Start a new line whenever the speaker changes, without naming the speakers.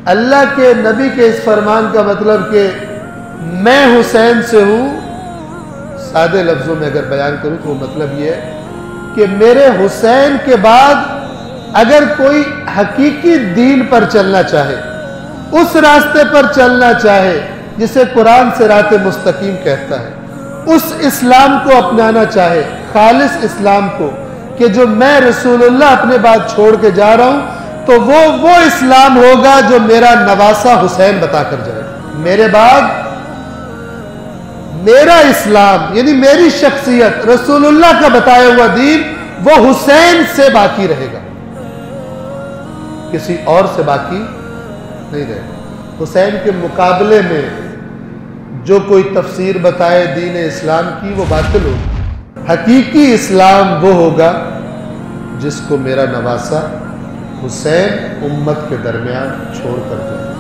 اللہ کے نبی کے اس فرمان کا مطلب کہ میں حسین سے ہوں، سادے لفظوں میں اگر بیان کروں تو وہ مطلب یہ ہے کہ میرے حسین کے بعد اگر کوئی حقیقی دین پر چلنا چاہے، اس راستے پر چلنا چاہے جسے قرآن صراط مستقیم کہتا ہے، اس اسلام کو اپنانا چاہے، خالص اسلام کو، کہ جو میں رسول اللہ اپنے بعد چھوڑ کے جا رہا ہوں، تو وہ اسلام ہوگا جو میرا نواسہ حسین بتا کر جائے۔ میرے بعد میرا اسلام یعنی میری شخصیت، رسول اللہ کا بتایا ہوا دین، وہ حسین سے باقی رہے گا، کسی اور سے باقی نہیں رہے گا۔ حسین کے مقابلے میں جو کوئی تفسیر بتائے دین اسلام کی وہ باطل ہوگا۔ حقیقی اسلام وہ ہوگا جس کو میرا نواسہ حسین امت کے درمیان چھوڑ کر جائے۔